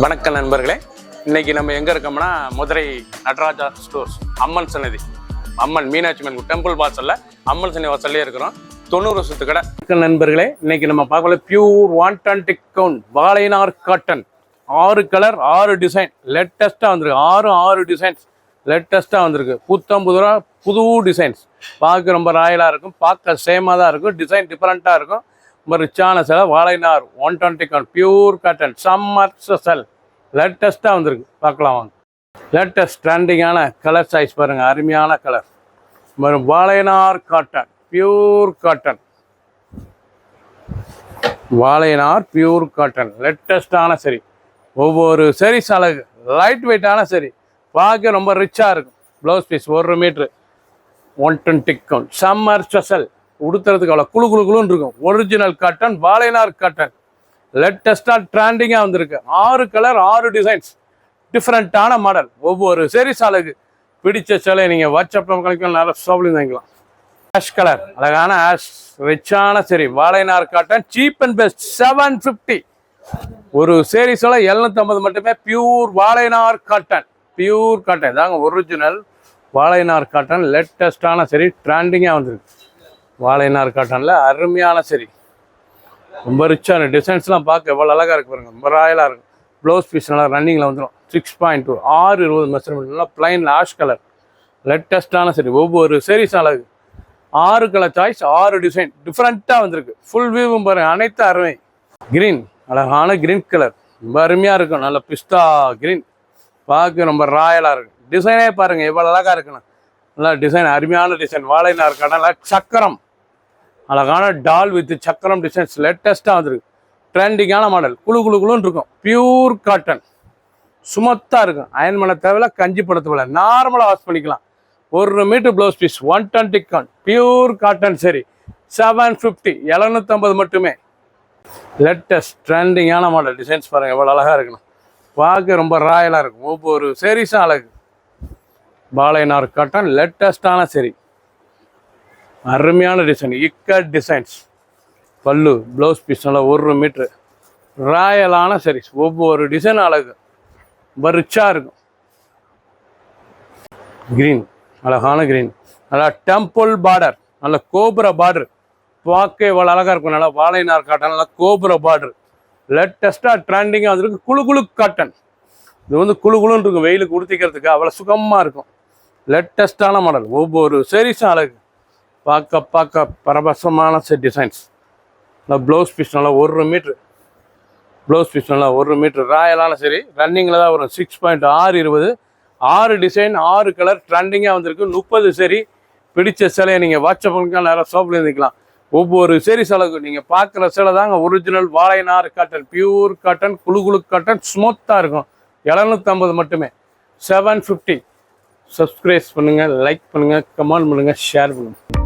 வணக்கம் நண்பர்களே, இன்னைக்கு நம்ம எங்க இருக்கோம்னா மதுரை நடராஜா ஸ்டோர்ஸ் அம்மன் சன்னதி, அம்மன் மீனாட்சி அம்மன் டெம்பிள் வாசல்ல அம்மன் சன்னதி வாசல்லே இருக்கிறோம். 90 வருஷத்து கடை. நண்பர்களே, இன்னைக்கு நம்ம பார்க்கல பியூர் வான்டான்டிக் கவுன் வாழைநார் காட்டன், 6 கலர் 6 டிசைன் லேட்டஸ்டா வந்திருக்கு. 6 டிசைன்ஸ் லேட்டஸ்டா வந்திருக்கு. புதுரா புது டிசைன்ஸ். பார்க்க ரொம்ப ராயலா இருக்கும், பார்க்க சேமா தான் இருக்கும், டிசைன் டிஃபரெண்டா இருக்கும். ரொம்ப ரிச்சான சிலை வாழைநார் 120 gown pure cotton summer special லேட்டஸ்ட்டாக வந்திருக்கு. பார்க்கலாம் வாங்க. லேட்டஸ்ட் ட்ரெண்டிங்கான கலர் சாய்ஸ் பாருங்கள், அருமையான கலர். வரும் வாழைநார் காட்டன் பியூர் காட்டன், வாழைநார் பியூர் காட்டன் லேட்டஸ்டான சரி. ஒவ்வொரு சரி அழகு, லைட் வெயிட்டான சரி, பார்க்க ரொம்ப ரிச்சாக இருக்கும். Blouse piece 1 metre 120 gown summer special. உடுத்துறதுக்கு அவ்வளோ குழுன்னு இருக்கும். ஒரிஜினல் காட்டன் வாழைநார் காட்டன் லேட்டஸ்டாக ட்ரெண்டிங்காக வந்திருக்கு. 6 கலர் 6 டிசைன்ஸ் டிஃப்ரெண்ட்டான மாடல். ஒவ்வொரு சரி சாலைக்கு பிடிச்ச சிலை நீங்கள் வாட்ஸ்அப்பில் கழிக்கலாம், நிறைய ஷாப்லையும் வாங்கிக்கலாம். ஆஷ் கலர் அழகான ஆஷ் ரிச்சான சரி வாழைநார் காட்டன் சீப் அண்ட் பெஸ்ட் 750. ஒரு சேரி சிலை 750 மட்டுமே. பியூர் வாழைநார் காட்டன், பியூர் காட்டன் தாங்க ஒரிஜினல் வாழைநார் காட்டன் லேட்டஸ்டான சரி ட்ரெண்டிங்காக வந்திருக்கு. வாழைநார் காட்டனில் அருமையான சரி, ரொம்ப ரிச்சான டிசைன்ஸ்லாம் பார்க்க எவ்வளோ அழகாக இருக்கு பாருங்க, ரொம்ப ராயலாக இருக்கும். ப்ளவுஸ் பீஸ் நல்லா ரன்னிங்கில் வந்துடும். 6.2 620 மெஷர்மெண்ட், நல்லா பிளைன் ஆஷ் கலர் லேட்டஸ்டான சரி. ஒவ்வொரு சீரீஸ் அழகு. 6 கலர் சாய்ஸ் 6 டிசைன் டிஃப்ரெண்ட்டாக வந்திருக்கு. ஃபுல் வியூவும் பாருங்க, அனைத்து அருமை. கிரீன் அழகான கிரீன் கலர் ரொம்ப அருமையாக இருக்கும். நல்ல பிஸ்தா கிரீன் பார்க்க ரொம்ப ராயலாக இருக்கும். டிசைனே பாருங்கள் எவ்வளோ அழகாக இருக்குண்ணா, நல்லா டிசைன் அருமையான டிசைன். வாழைநார் காட்டனில் சக்கரம் அழகான டால் வித் சக்கரம் டிசைன்ஸ் லேட்டஸ்ட்டாக வந்துருக்கு. ட்ரெண்டிங்கான மாடல், குழுன்னு இருக்கும். பியூர் காட்டன் சுமத்தாக இருக்கும். அயன் பண்ண தேவையில்ல, கஞ்சி படுத்த தேவையில்ல, நார்மலாக வாஷ் பண்ணிக்கலாம். 1 metre blouse piece 120 gown pure cotton சரி 750 750 மட்டுமே. லேட்டஸ்ட் ட்ரெண்டிங்கான மாடல் டிசைன்ஸ் பாருங்கள் எவ்வளோ அழகாக இருக்குண்ணா, பார்க்க ரொம்ப ராயலாக இருக்கும். ஒவ்வொரு சீரீஸும் அழகு. வாழைநார் காட்டன் லேட்டஸ்டான சரி, அருமையான டிசைன். இக்கட் டிசைன்ஸ். பல்லு ப்ளவுஸ் பீஸ் நல்லா 1 மீட்ரு ராயலான சரிஸ். ஒவ்வொரு டிசைன் அழகு, ரொம்ப ரிச்சாக இருக்கும். கிரீன் அழகான கிரீன், நல்லா டெம்பிள் பார்டர், நல்ல கோபுர பார்டர், பார்க்க இவ்வளோ அழகாக இருக்கும். நல்லா வாழைநார் காட்டன் நல்லா கோபுர பார்டர் லேட்டஸ்ட்டாக ட்ரெண்டிங்காக வந்துருக்கு. குழு காட்டன் இது வந்து குழுன்னு இருக்கும், வெயிலுக்கு உடுத்திக்கிறதுக்கு அவ்வளோ சுகமாக இருக்கும். லேட்டஸ்டான மாடல். ஒவ்வொரு சீரீஸும் அழகு, பார்க்க பரபசமான டிசைன்ஸ். நல்லா ப்ளவுஸ் பீஸ் நல்லா 1 மீட்ரு, ப்ளவுஸ் பீஸ் நல்லா 1 மீட்ரு ராயலான சரி. ரன்னிங்கில் தான் வரும். 6.620 6 டிசைன் 6 கலர் ட்ரெண்டிங்காக வந்திருக்கு. 30 சரி. பிடிச்ச சிலையை நீங்கள் வாட்ஸ்அப் பண்ணிக்கலாம், நேரம் ஷாப்பில் இருந்துக்கலாம். ஒவ்வொரு சீரீஸ் அழகு. நீங்கள் பார்க்குற சிலை தாங்க ஒரிஜினல் வாழைநார் காட்டன் பியூர் காட்டன் குழு காட்டன் ஸ்மூத்தாக இருக்கும். 750 மட்டுமே. 750. சப்ஸ்கிரைப் பண்ணுங்கள், லைக் பண்ணுங்கள், கமெண்ட் பண்ணுங்கள், ஷேர் பண்ணுங்கள்.